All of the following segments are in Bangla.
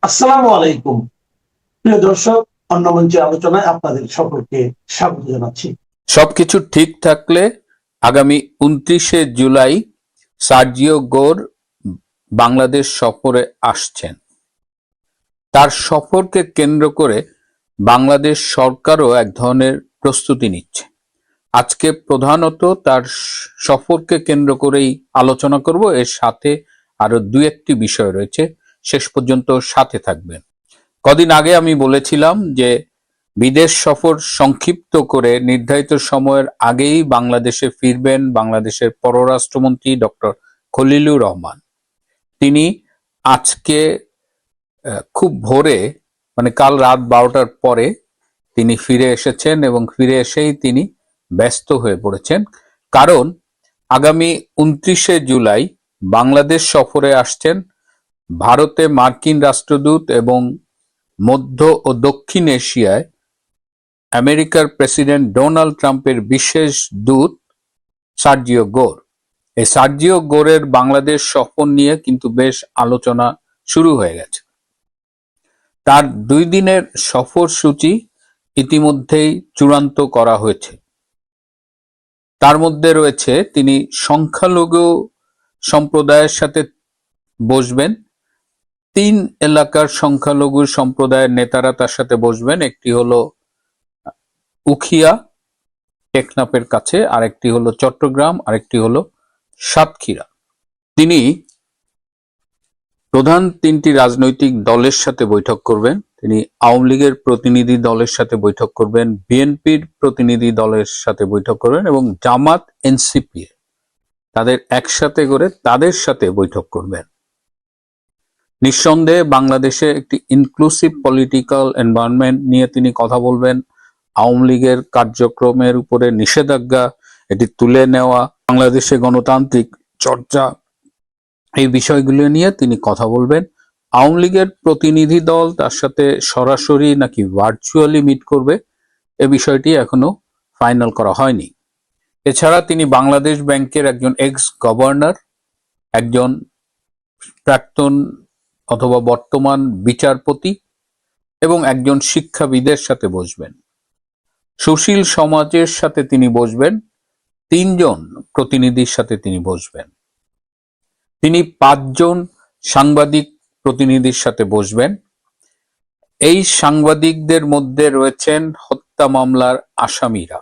আসসালামু আলাইকুম। প্রিয় দর্শক, অন্য মঞ্চে আলোচনায় আপনাদের সকলকে স্বাগত জানাচ্ছি। সবকিছু ঠিক থাকলে আগামী ২৯শে জুলাই সার্জিও গোর বাংলাদেশ সফরে আসছেন। তার সফরকে কেন্দ্র করে বাংলাদেশ সরকারও এক ধরনের প্রস্তুতি নিচ্ছে। আজকে প্রধানত তার সফরকে কেন্দ্র করেই আলোচনা করব। এর সাথে আরো দুই একটি বিষয় রয়েছে, শেষ পর্যন্ত সাথে থাকবেন। কদিন আগে আমি বলেছিলাম যে বিদেশ সফর সংক্ষিপ্ত করে নির্ধারিত সময়ের আগেই বাংলাদেশে ফিরবেন বাংলাদেশের পররাষ্ট্রমন্ত্রী ডক্টর খলিলুর রহমান। তিনি আজকে খুব ভোরে, মানে কাল রাত ১২টার পরে তিনি ফিরে এসেছেন এবং ফিরে এসেই তিনি ব্যস্ত হয়ে পড়েছেন। কারণ আগামী ২৯শে জুলাই বাংলাদেশ সফরে আসছেন ভারতে মার্কিন রাষ্ট্রদূত এবং মধ্য ও দক্ষিণ এশিয়ায় আমেরিকার প্রেসিডেন্ট ডোনাল্ড ট্রাম্পের বিশেষ দূত সার্জিও গোর। এই সার্জিও গোরের বাংলাদেশ সফর নিয়ে কিন্তু বেশ আলোচনা শুরু হয়ে গেছে। তার ২ দিনের সফরসূচি ইতিমধ্যেই চূড়ান্ত করা হয়েছে। তার মধ্যে রয়েছে তিনি সংখ্যালঘু সম্প্রদায়ের সাথে বসবেন। ৩ এলাকার সংখ্যালঘু সম্প্রদায়ের নেতারা তার সাথে বসবেন। একটি হলো উখিয়া টেকনাফের কাছে, আরেকটি হলো চট্টগ্রাম, আরেকটি হলো সাতক্ষীরা। তিনি প্রধান ৩টি রাজনৈতিক দলের সাথে বৈঠক করবেন। তিনি আওয়ামী লীগের প্রতিনিধি দলের সাথে বৈঠক করবেন, বিএনপির প্রতিনিধি দলের সাথে বৈঠক করবেন এবং জামাত এনসিপি তাদের একসাথে করে তাদের সাথে বৈঠক করবেন। নিঃসন্দেহে বাংলাদেশে একটি ইনক্লুসিভ পলিটিক্যাল এনভায়রনমেন্ট নিয়ে তিনি কথা বলবেন। আওয়ামী লীগের কার্যক্রমের উপরে নিষেধাজ্ঞা এটি তুলে নেওয়া, বাংলাদেশে গণতান্ত্রিক চর্চা, এই বিষয়গুলো নিয়ে তিনি কথা বলবেন। আওয়ামী লীগের প্রতিনিধি দল তার সাথে সরাসরি নাকি ভার্চুয়ালি মিট করবে, এ বিষয়টি এখনো ফাইনাল করা হয়নি। এছাড়া তিনি বাংলাদেশ ব্যাংকের একজন এক্স গভর্নর, একজন প্রাক্তন অথবা বর্তমান বিচারপতি এবং একজন শিক্ষাবিদের সাথে বসবেন। সুশীল সমাজের সাথে তিনি বসবেন। ৩ জন প্রতিনিধির সাথে তিনি বসবেন। তিনি ৫ জন সাংবাদিক প্রতিনিধির সাথে বসবেন। এই সাংবাদিকদের মধ্যে রয়েছেন হত্যা মামলার আসামিরা।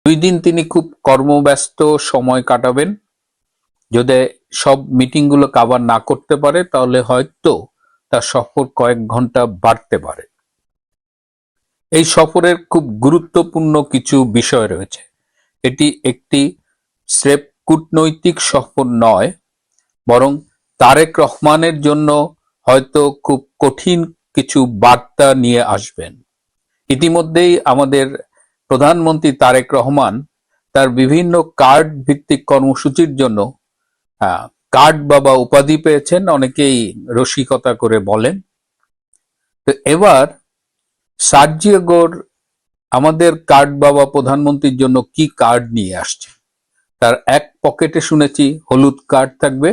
২ দিন তিনি খুব কর্মব্যস্ত সময় কাটাবেন। যদি সব মিটিংগুলো কভার না করতে পারে তাহলে হয়তো তার সফর কয়েক ঘন্টা বাড়তে পারে। এই সফরের খুব গুরুত্বপূর্ণ কিছু বিষয় রয়েছে। এটি একটি স্রেফ কূটনৈতিক সফর নয়, বরং তারেক রহমানের জন্য হয়তো খুব কঠিন কিছু বার্তা নিয়ে আসবেন। ইতিমধ্যেই আমাদের প্রধানমন্ত্রী তারেক রহমান তার বিভিন্ন কার্ড ভিত্তিক কর্মসূচির জন্য কার্ড বাবা উপাধি পেয়েছেন, অনেকেই রসিকতা করে বলেন। তো এবার সার্জিও গোর আমাদের কার্ড বাবা প্রধানমন্ত্রীর জন্য কি কার্ড নিয়ে আসছে। তার এক পকেটে শুনেছি হলুদ কার্ড থাকবে,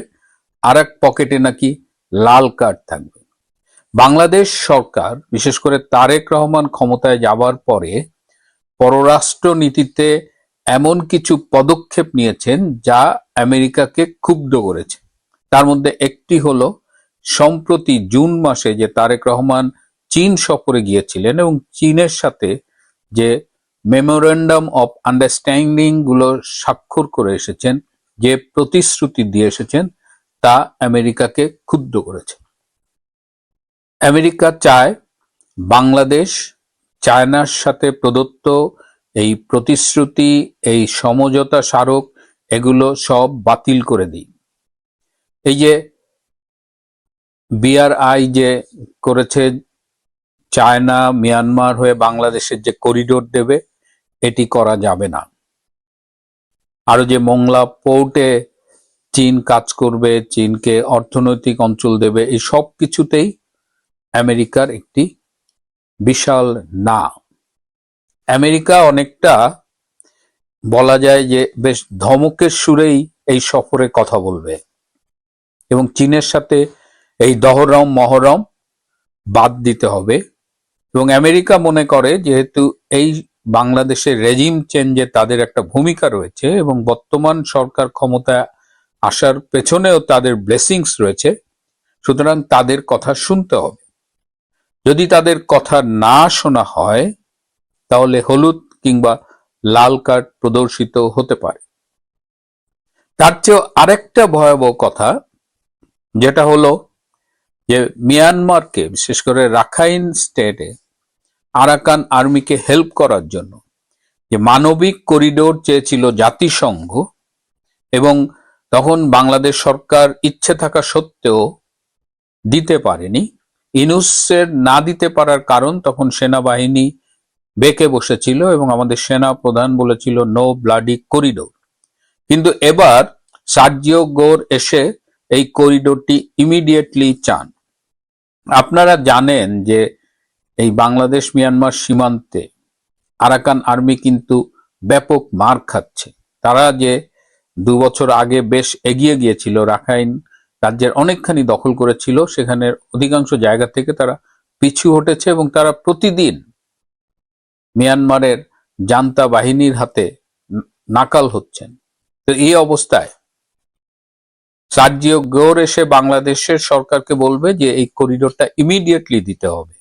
আর এক পকেটে নাকি লাল কার্ড থাকবে। বাংলাদেশ সরকার, বিশেষ করে তারেক রহমান ক্ষমতায় যাবার পরে পররাষ্ট্র নীতিতে এমন কিছু পদক্ষেপ নিয়েছেন যা আমেরিকাকে ক্ষুব্ধ করেছে। তার মধ্যে একটি হলো সম্প্রতি জুন মাসে যে তারেক রহমান চীন সফরে গিয়েছিলেন এবং চীনের সাথে যে মেমোরেন্ডাম অফ আন্ডারস্ট্যান্ডিং গুলো স্বাক্ষর করে এসেছেন, যে প্রতিশ্রুতি দিয়ে এসেছেন, তা আমেরিকাকে ক্ষুব্ধ করেছে। আমেরিকা চায় বাংলাদেশ চায়নার সাথে প্রদত্ত এই প্রতিশ্রুতি, এই সমঝোতা স্মারক, এগুলো সব বাতিল করে দিই। এই যে বিআরআই যে করেছে, চায়না মিয়ানমার হয়ে বাংলাদেশের যে করিডোর দেবে, এটি করা যাবে না। আরো যে মোংলা পোর্টে চীন কাজ করবে, চীনকে অর্থনৈতিক অঞ্চল দেবে, এই সব কিছুতেই আমেরিকার একটি বিশাল না। আমেরিকা অনেকটা বলা যায় যে বেশ ধমকের সুরেই এই সফরে কথা বলবে এবং চীনের সাথে এই দহরম মহরম বাদ দিতে হবে। এবং আমেরিকা মনে করে যেহেতু এই বাংলাদেশের রেজিম চেঞ্জে তাদের একটা ভূমিকা রয়েছে এবং বর্তমান সরকার ক্ষমতা আসার পেছনেও তাদের ব্লেসিংস রয়েছে, সুতরাং তাদের কথা শুনতে হবে। যদি তাদের কথা না শোনা হয় তাহলে হলুদ কিংবা লাল কার্ড প্রদর্শিত হতে পারে। তার চেয়েও আরেকটা ভয়াবহ কথা, যেটা হলো যে মিয়ানমারকে, বিশেষ করে রাখাইন স্টেটে আরাকান আর্মিকে হেল্প করার জন্য যে মানবিক করিডোর চেয়েছিল জাতিসংঘ, এবং তখন বাংলাদেশ সরকার ইচ্ছে থাকা সত্ত্বেও দিতে পারেনি। ইনুসের না দিতে পারার কারণ তখন সেনাবাহিনী বেঁকে বসেছিল এবং আমাদের সেনা প্রধান বলেছিল নো ব্লাডি করিডোর। কিন্তু এবার সার্জিও গোর এসে এই করিডোরটি ইমিডিয়েটলি চান। আপনারা জানেন যে এই বাংলাদেশ মিয়ানমার সীমান্তে আরাকান আর্মি কিন্তু ব্যাপক মার খাচ্ছে। তারা যে 2 বছর আগে বেশ এগিয়ে গিয়েছিল, রাখাইন রাজ্যের অনেকখানি দখল করেছিল, সেখানের অধিকাংশ জায়গা থেকে তারা পিছু হটেছে এবং তারা প্রতিদিন মিয়ানমারের জান্তা বাহিনীর হাতে নাকাল হচ্ছেন। তো এই অবস্থায় সার্জিও গোর এসে বাংলাদেশের সরকারকে বলবে যে এই করিডোরটা ইমিডিয়েটলি দিতে হবে,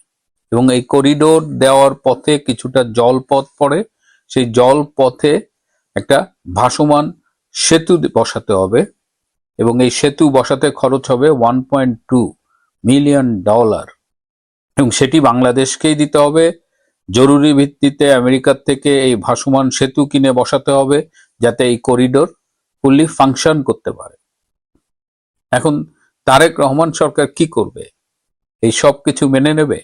এবং এই করিডোর দেওয়ার পথে কিছুটা জলপথ পড়ে, সেই জলপথে একটা ভাসমান সেতু বসাতে হবে, এবং এই সেতু বসাতে খরচ হবে $1.2 মিলিয়ন, এবং সেটি বাংলাদেশকেই দিতে হবে। জরুরি ভিত্তিতে আমেরিকার থেকে এই ভাসমান সেতু কিনে বসাতে হবে যাতে এই করিডোর ফুললি ফাংশন করতে পারে। এখন তারেক রহমান সরকার কি করবে? এই সব কিছু মেনে নেবে?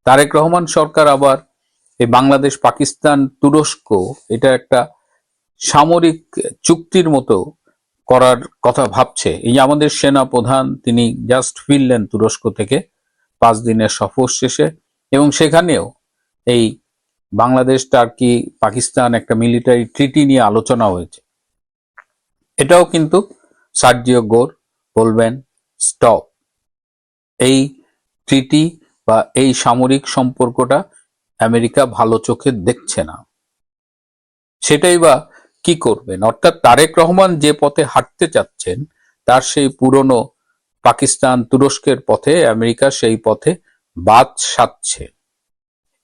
তারেক রহমান সরকার আবার এই বাংলাদেশ, পাকিস্তান, তুরস্ক এটা একটা সামরিক চুক্তির মতো করার কথা ভাবছে। এই যে আমাদের সেনা প্রধান, তিনি জাস্ট ফিরলেন তুরস্ক থেকে 5 দিনের সফর শেষে, এবং সেখানেও এই বাংলাদেশ, টার্কি, পাকিস্তান একটা মিলিটারি ট্রিটি নিয়ে আলোচনা হয়েছে। এটাও কিন্তু সার্জিও গোর বলবেন স্টপ, এই ট্রিটি বা এই সামরিক সম্পর্কটা আমেরিকা ভালো চোখে দেখছে না। সেটাই বা কি করবেন? অর্থাৎ তারেক রহমান যে পথে হাঁটতে চাচ্ছেন তার সেই পুরনো পাকিস্তান, তুরস্কের পথে আমেরিকা সেই পথে বাদ সাধছে।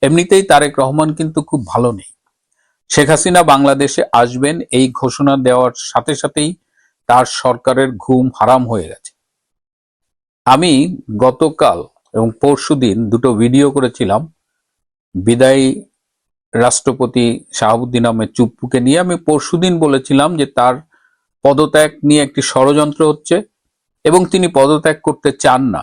এমনিতেই তারেক রহমান কিন্তু খুব ভালো নেই। শেখ হাসিনা বাংলাদেশে আসবেন এই ঘোষণা দেওয়ার সাথে সাথেই তার সরকারের ঘুম হারাম হয়ে গেছে। আমি গতকাল এবং পরশুদিন দুটো ভিডিও করেছিলাম বিদায়ী রাষ্ট্রপতি শাহাবুদ্দিন আহমেদ চুপ্পুকে নিয়ে। আমি পরশুদিন বলেছিলাম যে তার পদত্যাগ নিয়ে একটি ষড়যন্ত্র হচ্ছে এবং তিনি পদত্যাগ করতে চান না।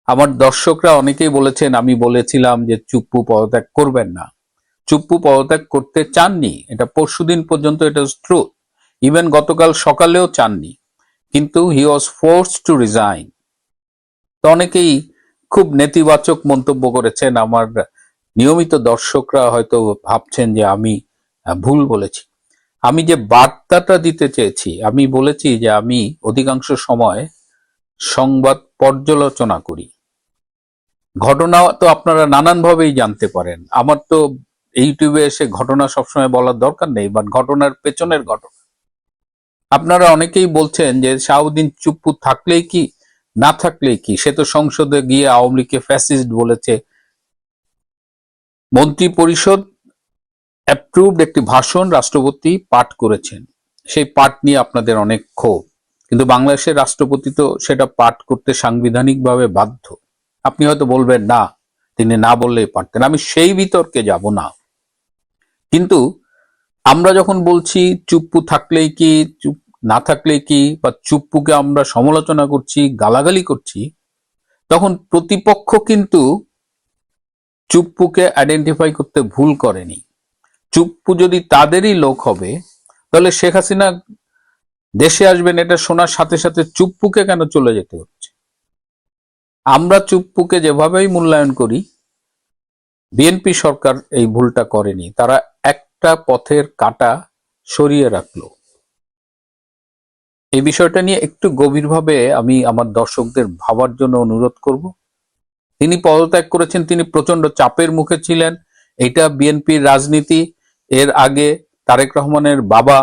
আমার দর্শকরা অনেকেই বলেছেন আমি বলেছিলাম যে চুপ্পু পদত্যাগ করবেন না। চুপ্পু পদত্যাগ করতে চাননি, এটা পরশুদিন পর্যন্ত এটা ট্রু। ইভেন গতকাল সকালেও চাননি, কিন্তু হি ওয়াজ ফোর্সড টু রিজাইন। তো অনেকেই খুব নেতিবাচক মন্তব্য করেছেন। আমার নিয়মিত দর্শকরা হয়তো ভাবছেন যে আমি ভুল বলেছি। আমি যে বার্তাটা দিতে চেয়েছি, আমি বলেছি যে আমি অধিকাংশ সময় সংবাদ পর্যালোচনা করি। ঘটনা তো আপনারা নানানভাবেই জানতে পারেন। আমার তো ইউটিউবে এসে ঘটনা সবসময় বলার দরকার নেই, বাট ঘটনার পেছনের ঘটনা। আপনারা অনেকেই বলছেন যে শাহাবুদ্দিন চুপ্পু থাকলেই কি, না থাকলেই কি, সে তো সংসদে গিয়ে আওয়ামী লীগকে ফ্যাসিস্ট বলেছে। মন্ত্রী পরিষদ অ্যাপ্রুভড একটি ভাষণ রাষ্ট্রপতি পাঠ করেছেন, সেই পাঠ নিয়ে আপনাদের অনেক ক্ষোভ, কিন্তু বাংলাদেশের রাষ্ট্রপতি তো সেটা পাঠ করতে সাংবিধানিকভাবে বাধ্য। আপনি হয়তো বলবেন না, তিনি না বললেই পারতেন, আমি সেই বিতর্কে যাব না। কিন্তু আমরা যখন বলছি চুপ্পু থাকলেই কি, চুপ না থাকলেই কি, বা চুপ্পুকে আমরা সমালোচনা করছি, গালাগালি করছি, তখন প্রতিপক্ষ কিন্তু চুপ্পুকে আইডেন্টিফাই করতে ভুল করেনি। চুপ্পু যদি তাদেরই লোক হবে তাহলে শেখ হাসিনা দেশে আসবেন এটা শোনার সাথে সাথে চুপ্পুকে কেন চলে যেতে হচ্ছে? আমরা চুপ্পুকে যেভাবেই মূল্যায়ন করি, বিএনপি সরকার এই ভুলটা করেনি। তারা একটা পথের কাঁটা সরিয়ে রাখলো। এই বিষয়টা নিয়ে একটু গভীরভাবে আমি আমার দর্শকদের ভাবার জন্য অনুরোধ করব। তিনি পদত্যাগ করেছেন, তিনি প্রচন্ড চাপের মুখে ছিলেন। এটা বিএনপির রাজনীতি। এর আগে তারেক রহমানের বাবা,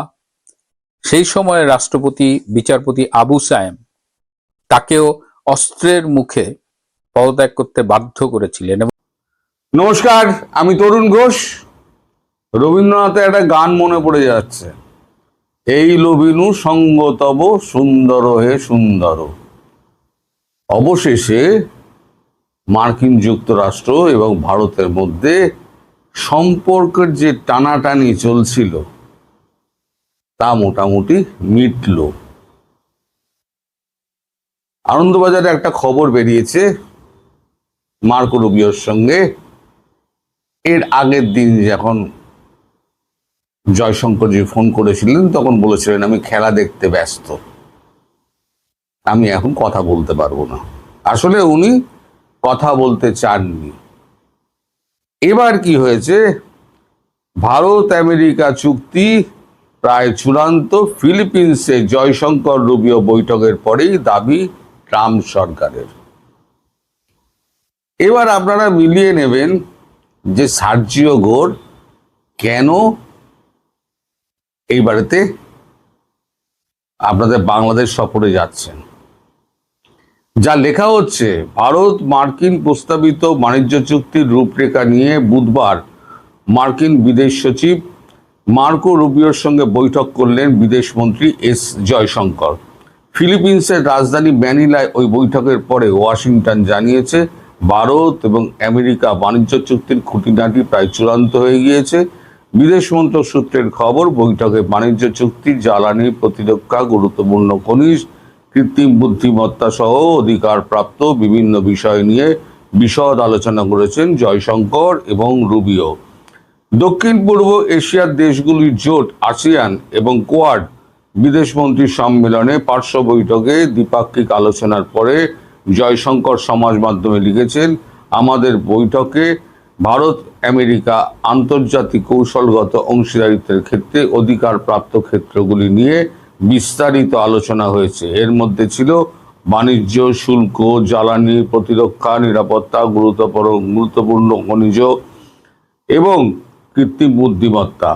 সেই সময়ের রাষ্ট্রপতি বিচারপতি আবু সায়েম, তাকেও অস্ত্রের মুখে পদত্যাগ করতে বাধ্য করেছিলেন। নমস্কার, আমি তরুণ ঘোষ। রবীন্দ্রনাথের একটা গান মনে পড়ে যাচ্ছে, এই লবিনু সঙ্গ তব সুন্দর হে সুন্দর। অবশেষে মার্কিন যুক্তরাষ্ট্র এবং ভারতের মধ্যে সম্পর্কের যে টানাটানি চলছিল তা মোটামুটি মিটল। আনন্দবাজারে একটা খবর বেরিয়েছে মার্কো রুবিওর সঙ্গে। এর আগের দিন যখন জয়শঙ্করজি ফোন করেছিলেন তখন বলেছিলেন, আমি খেলা দেখতে ব্যস্ত, আমি এখন কথা বলতে পারবো না। আসলে উনি কথা বলতে চাননি। এবার কি হয়েছে, ভারত আমেরিকা চুক্তি প্রায় চূড়ান্ত। ফিলিপিন্সে জয়শঙ্কর রুবিও বৈঠকের পরেই দাবি ট্রাম্প সরকারের। এবার আপনারা মিলিয়ে নেবেন যে সার্জিও গোর কেন এইবারেতে আপনাদের বাংলাদেশ সফরে যাচ্ছেন। যা লেখা হচ্ছে, ভারত মার্কিন প্রস্তাবিত বাণিজ্য চুক্তির রূপরেখা নিয়ে বুধবার মার্কিন বিদেশ সচিব মার্কো রুবিওর সঙ্গে বৈঠক করলেন বিদেশমন্ত্রী এস জয়শঙ্কর। ফিলিপিন্সের রাজধানী ম্যানিলায় ওই বৈঠকের পরে ওয়াশিংটন জানিয়েছে, ভারত এবং আমেরিকা বাণিজ্য চুক্তির খুঁটিনাটি প্রায় চূড়ান্ত হয়ে গিয়েছে। বিদেশ মন্ত্রক সূত্রের খবর, বৈঠকে বাণিজ্য চুক্তি, জ্বালানি, প্রতিরক্ষা, গুরুত্বপূর্ণ খনিজ, কৃত্রিম বুদ্ধিমত্তা সহ অধিকারপ্রাপ্ত বিভিন্ন বিষয় নিয়ে বিশদ আলোচনা করেছেন জয়শঙ্কর এবং রুবিও। দক্ষিণ পূর্ব এশিয়ার দেশগুলির জোট আসিয়ান এবং কোয়াড বিদেশমন্ত্রী সম্মেলনে পার্শ্ব বৈঠকে দ্বিপাক্ষিক আলোচনার পরে জয়শঙ্কর সমাজ মাধ্যমে লিখেছেন, আমাদের বৈঠকে ভারত আমেরিকা আন্তর্জাতিক কৌশলগত অংশীদারিত্বের ক্ষেত্রে অধিকারপ্রাপ্ত ক্ষেত্রগুলি নিয়ে বিস্তারিত আলোচনা হয়েছে। এর মধ্যে ছিল বাণিজ্য, শুল্ক, জ্বালানি, প্রতিরক্ষা, নিরাপত্তা, গুরুত্বপূর্ণ খনিজ এবং কৃত্রিম বুদ্ধিমত্তা।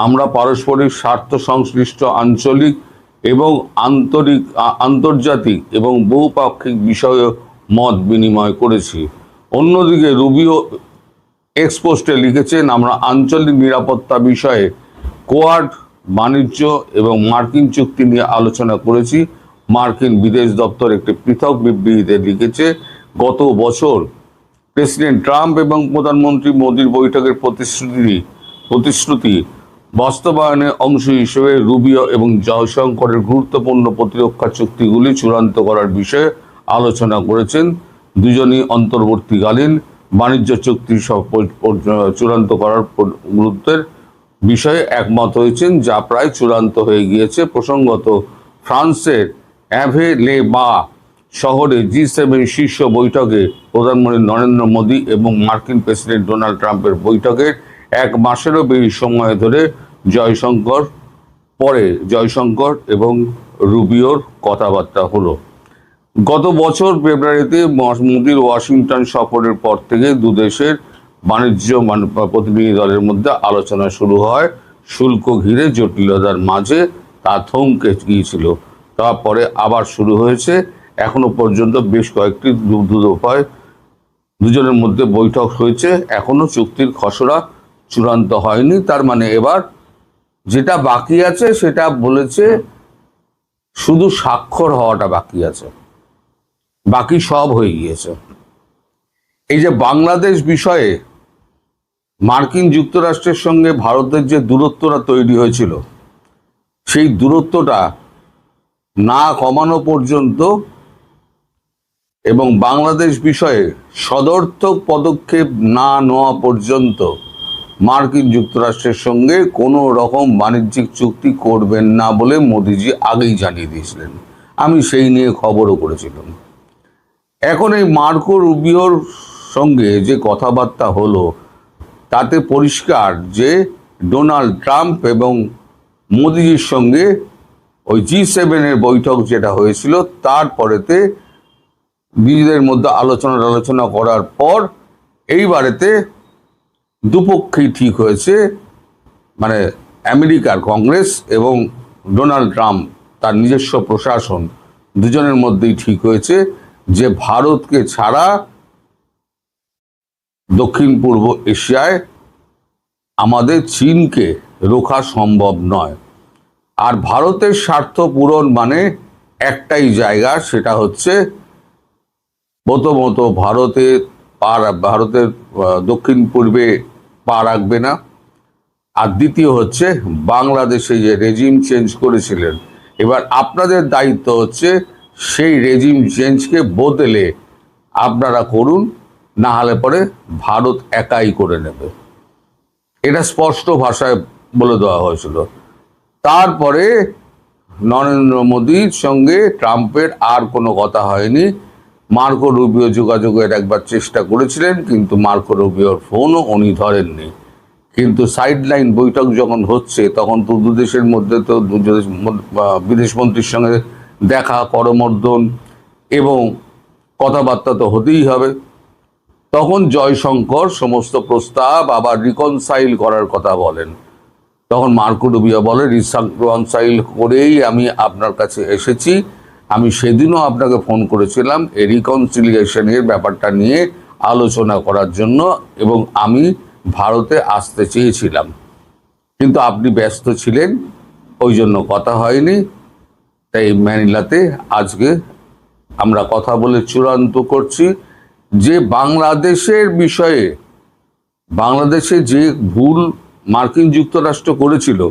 আমরা পারস্পরিক স্বার্থ সংশ্লিষ্ট আঞ্চলিক এবং আন্তর্জাতিক এবং বহুপাক্ষিক বিষয়ে মত বিনিময় করেছি। অন্যদিকে রুবিও এক্সপোস্টে লিখেছেন, আমরা আঞ্চলিক নিরাপত্তা বিষয়ে কোয়াড, বাণিজ্য এবং মার্কিন চুক্তি নিয়ে আলোচনা করেছি। মার্কিন বিদেশ দপ্তর একটি পৃথক বিবৃতিতে লিখেছে, গত বছর প্রেসিডেন্ট ট্রাম্প এবং প্রধানমন্ত্রী মোদির বৈঠকের প্রতিশ্রুতি বাস্তবায়নের অংশ হিসেবে রুবিও এবং জয়শঙ্করের গুরুত্বপূর্ণ প্রতিরক্ষা চুক্তিগুলি চূড়ান্ত করার বিষয়ে আলোচনা করেছেন। দুজনই অন্তর্বর্তীকালীন বাণিজ্য চুক্তি চূড়ান্ত করার গুরুত্বের বিষয়ে একমত হয়েছেন, যা প্রায় চূড়ান্ত হয়ে গিয়েছে। প্রসঙ্গত, ফ্রান্সের অ্যাভে-লে-বা শহরে G7 শীর্ষ বৈঠকে প্রধানমন্ত্রী নরেন্দ্র মোদী এবং মার্কিন প্রেসিডেন্ট ডোনাল্ড ট্রাম্পের বৈঠকের এক মাসেরও বেশি সময় ধরে জয়শঙ্কর এবং রুবিওর কথাবার্তা হলো। গত বছর ফেব্রুয়ারিতে মোদীর ওয়াশিংটন সফরের পর থেকে দুদেশের বাণিজ্য প্রতিনিধি দলের মধ্যে আলোচনা শুরু হয়। শুল্ক ঘিরে জটিলতার মাঝে তা থমকে গিয়েছিল, তারপরে আবার শুরু হয়েছে। এখনো পর্যন্ত বেশ কয়েকটি দফায় দুজনের মধ্যে বৈঠক হয়েছে, এখনো চুক্তির খসড়া চূড়ান্ত হয়নি। তার মানে এবার যেটা বাকি আছে সেটা বলেছে শুধু স্বাক্ষর হওয়াটা বাকি আছে, বাকি সব হয়ে গিয়েছে। এই যে বাংলাদেশ বিষয়ে মার্কিন যুক্তরাষ্ট্রের সঙ্গে ভারতের যে দূরত্বটা তৈরি হয়েছিল, সেই দূরত্বটা না কমানো পর্যন্ত এবং বাংলাদেশ বিষয়ে সদর্থক পদক্ষেপ না নেওয়া পর্যন্ত মার্কিন যুক্তরাষ্ট্রের সঙ্গে কোনো রকম বাণিজ্যিক চুক্তি করবেন না বলে মোদিজি আগেই জানিয়ে দিয়েছিলেন। আমি সেই নিয়ে খবরও করেছিলাম। এখন এই মার্কো রুবিওর সঙ্গে যে কথাবার্তা হলো তাতে পরিষ্কার যে ডোনাল্ড ট্রাম্প এবং মোদিজির সঙ্গে ওই G7 বৈঠক যেটা হয়েছিল তারপরেতে নিজেদের মধ্যে আলোচনা করার পর এইবারেতে দুপক্ষেই ঠিক হয়েছে, মানে আমেরিকার কংগ্রেস এবং ডোনাল্ড ট্রাম্প তার নিজস্ব প্রশাসন দুজনের মধ্যেই ঠিক হয়েছে যে ভারতকে ছাড়া দক্ষিণ পূর্ব এশিয়ায় আমাদের চীনকে রোখা সম্ভব নয়। আর ভারতের স্বার্থ পূরণ মানে একটাই জায়গা, সেটা হচ্ছে প্রথমত ভারতের দক্ষিণ পূর্বে পা রাখবে না, আর দ্বিতীয় হচ্ছে বাংলাদেশে যে রেজিম চেঞ্জ করেছিলেন, এবার আপনাদের দায়িত্ব হচ্ছে সেই রেজিম চেঞ্জকে বদলে আপনারা করুন, না হলে পরে ভারত একাই করে নেবে। এটা স্পষ্ট ভাষায় বলে দেওয়া হয়েছিল। তারপরে নরেন্দ্র মোদীর সঙ্গে ট্রাম্পের আর কোনো কথা হয়নি। মার্কো রুবিও যোগাযোগের একবার চেষ্টা করেছিলেন, কিন্তু মার্কো রুবিওর ফোনও উনি ধরেননি। কিন্তু সাইডলাইন বৈঠক যখন হচ্ছে তখন তো দু দেশের মধ্যে তো বিদেশমন্ত্রীর সঙ্গে দেখা, করমর্দন এবং কথাবার্তা তো হতেই হবে। তখন জয়শঙ্কর সমস্ত প্রস্তাব আবার রিকনসাইল করার কথা বলেন। তখন মার্কো রুবিও বলে, রিকনসাইল করেই আমি আপনার কাছে এসেছি, আমি সেদিনও আপনাকে ফোন করেছিলাম এই রিকনসিলিয়েশনের ব্যাপারটা নিয়ে আলোচনা করার জন্য, এবং আমি ভারতে আসতে চেয়েছিলাম, কিন্তু আপনি ব্যস্ত ছিলেন, ওই জন্য কথা হয়নি। তাই ম্যানিলাতে আজকে আমরা কথা বলে চূড়ান্ত করছি যে বাংলাদেশের বিষয়ে, বাংলাদেশে যে ভুল মার্কিন যুক্তরাষ্ট্র করেছিল,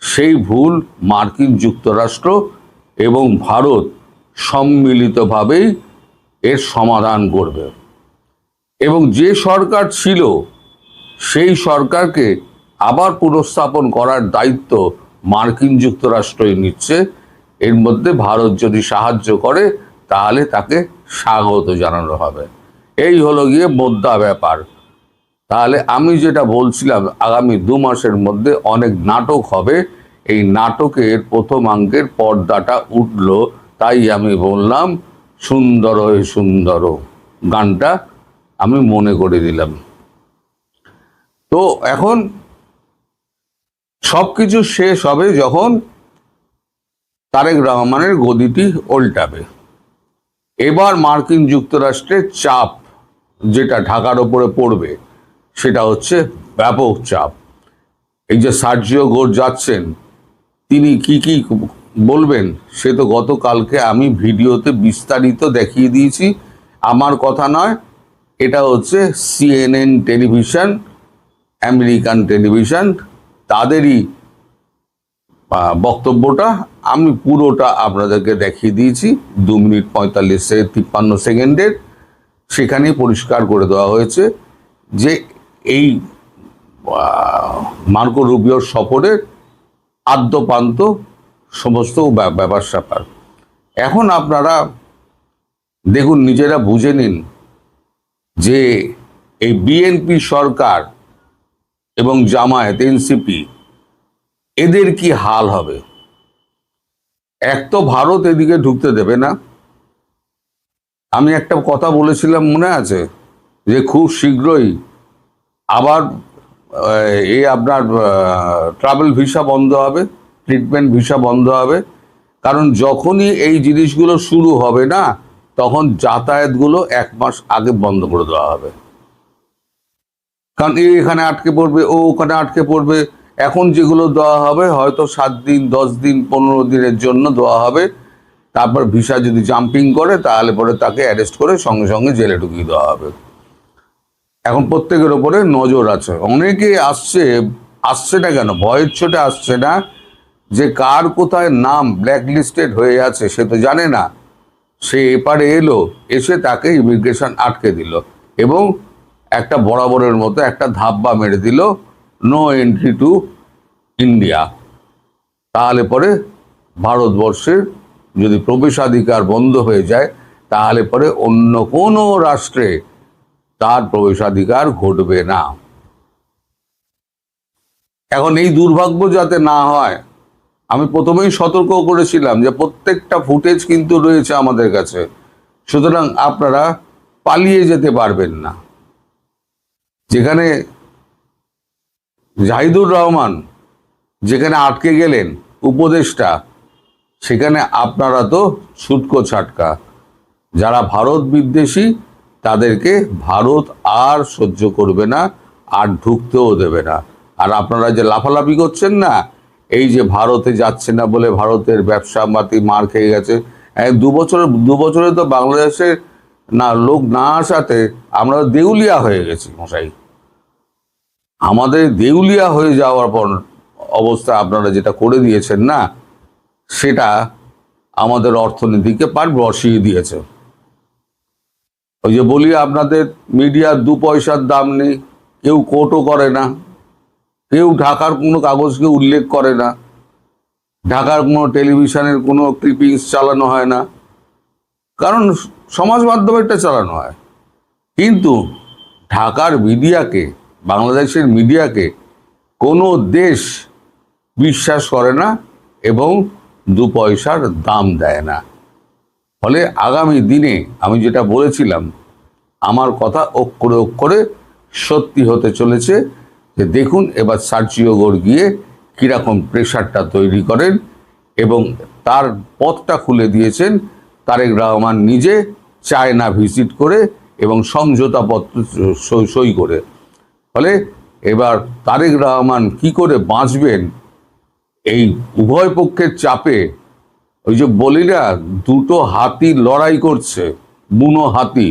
সেই ভুল মার্কিন যুক্তরাষ্ট্র এবং ভারত সম্মিলিতভাবেই এর সমাধান করবে। এবং যে সরকার ছিল সেই সরকারকে আবার পুনঃস্থাপন করার দায়িত্ব মার্কিন যুক্তরাষ্ট্রই নিচ্ছে। এর মধ্যে ভারত যদি সাহায্য করে তাহলে তাকে স্বাগত জানানো হবে। এই হলো গিয়ে মোদ্দা ব্যাপার। তাহলে আমি যেটা বলছিলাম, আগামী 2 মাসের মধ্যে অনেক নাটক হবে। এই নাটকের প্রথম অঙ্কের পর্দাটা উঠল, তাই আমি বললাম সুন্দর হয়ে সুন্দর গানটা আমি মনে করে দিলাম। তো এখন সবকিছু শেষ হবে যখন তারেক রহমানের গদিটি উল্টাবে। এবার মার্কিন যুক্তরাষ্ট্রের চাপ যেটা ঢাকার ওপরে পড়বে সেটা হচ্ছে ব্যাপক চাপ। এই যে সার্জিও গোর যাচ্ছেন, তিনি কি কি বলবেন সে তো গতকালকে আমি ভিডিওতে বিস্তারিত দেখিয়ে দিয়েছি। আমার কথা নয়, এটা হচ্ছে CNN টেলিভিশন, আমেরিকান টেলিভিশন, তাদেরই বক্তব্যটা আমি পুরোটা আপনাদেরকে দেখিয়ে দিয়েছি 2 মিনিট 45 থেকে 53 সেকেন্ডের। সেখানে পরিষ্কার করে দেওয়া হয়েছে যে এই মার্কো রুবিওর সফরের আদ্যপান্ত সমস্ত ব্যাপার স্যাপার। এখন আপনারা দেখুন, নিজেরা বুঝে নিন যে এই বিএনপি সরকার এবং জামায়াত এনসিপি এদের কি হাল হবে। এক তো ভারত এদিকে ঢুকতে দেবে না। আমি একটা কথা বলেছিলাম মনে আছে, যে খুব শীঘ্রই আবার আপনার ট্রাভেল ভিসা বন্ধ হবে, ট্রিটমেন্ট ভিসা বন্ধ হবে। কারণ যখনই এই জিনিসগুলো শুরু হবে না, তখন যাতায়াতগুলো 1 মাস আগে বন্ধ করে দেওয়া হবে। কারণ এখানে আটকে পড়বে, ও ওখানে আটকে পড়বে। এখন যেগুলো দেওয়া হবে হয়তো 7 দিন, 10 দিন, 15 দিনের জন্য দেওয়া হবে। তারপর ভিসা যদি জাম্পিং করে তাহলে পরে তাকে অ্যারেস্ট করে সঙ্গে সঙ্গে জেলে ঢুকিয়ে দেওয়া হবে। এখন প্রত্যেকের ওপরে নজর আছে। অনেকে আসছে না কেন, ভয়ের ছোটে আসছে না, যে কার কোথায় নাম ব্ল্যাকলিস্টেড হয়ে আছে সে তো জানে না। সে এপারে এলো, এসে তাকে ইমিগ্রেশন আটকে দিল এবং একটা বরাবরের মতো একটা ধাপ্পা মেরে দিল, নো এন্ট্রি টু ইন্ডিয়া। তাহলে পরে ভারতবর্ষের যদি প্রবেশাধিকার বন্ধ হয়ে যায়, তাহলে পরে অন্য কোনো রাষ্ট্রে তার প্রবেশাধিকার ঘটবে না। এখন এই দুর্ভাগ্য যাতে না হয়, আমি প্রথমেই সতর্ক করেছিলাম যে প্রত্যেকটা ফুটেজ কিন্তু রয়েছে আমাদের কাছে, সুতরাং আপনারা পালিয়ে যেতে পারবেন না। যেখানে জাহিদুর রহমান যেখানে আটকে গেলেন উপদেষ্টা, সেখানে আপনারা তো ছুটকো ছাটকা। যারা ভারত বিদ্বেষী তাদেরকে ভারত আর সহ্য করবে না, আর ঢুকতেও দেবে না। আর আপনারা যে লাফালাফি করছেন না, এই যে ভারতে যাচ্ছে না বলে ভারতের ব্যবসা পাতি মার খেয়ে গেছে, দু বছরে তো বাংলাদেশের লোক না আসাতে আমরা দেউলিয়া হয়ে গেছি মশাই। আমাদের দেউলিয়া হয়ে যাওয়ার পর অবস্থা আপনারা যেটা করে দিয়েছেন না, সেটা আমাদের অর্থনীতিকে পাট বসিয়ে দিয়েছে। ওই যে বলি আপনাদের মিডিয়ার 2 পয়সার দাম নেই, কেউ কোটও করে না, কেউ ঢাকার কোনো কাগজকে উল্লেখ করে না, ঢাকার কোনো টেলিভিশনের কোনো ক্লিপিংস চালানো হয় না, কারণ সমাজ মাধ্যমেরটা চালানো হয়। কিন্তু ঢাকার মিডিয়াকে, বাংলাদেশের মিডিয়াকে কোনো দেশ বিশ্বাস করে না এবং 2 পয়সার দাম দেয় না। ফলে আগামী দিনে আমি যেটা বলেছিলাম, আমার কথা অক্ষরে অক্ষরে সত্যি হতে চলেছে। যে দেখুন এবার সার্জিও গোর গিয়ে কীরকম প্রেশারটা তৈরি করেন, এবং তার পথটা খুলে দিয়েছেন তারেক রহমান নিজে, চায়না ভিজিট করে এবং সমঝোতাপত্র সই করে। ফলে এবার তারেক রহমান কি করে বাঁচবেন এই উভয় পক্ষের চাপে? ওই যে বলি না, 2টো হাতি লড়াই করছে, বুনো হাতি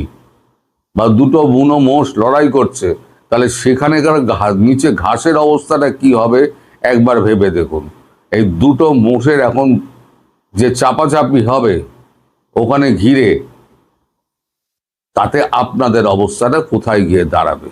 বা 2টো বুনো মোষ লড়াই করছে, তাহলে সেখানেকার নিচে ঘাসের অবস্থাটা কি হবে একবার ভেবে দেখুন। এই 2টো মোষের এখন যে চাপাচাপি হবে ওখানে ঘিরে, তাতে আপনাদের অবস্থাটা কোথায় গিয়ে দাঁড়াবে।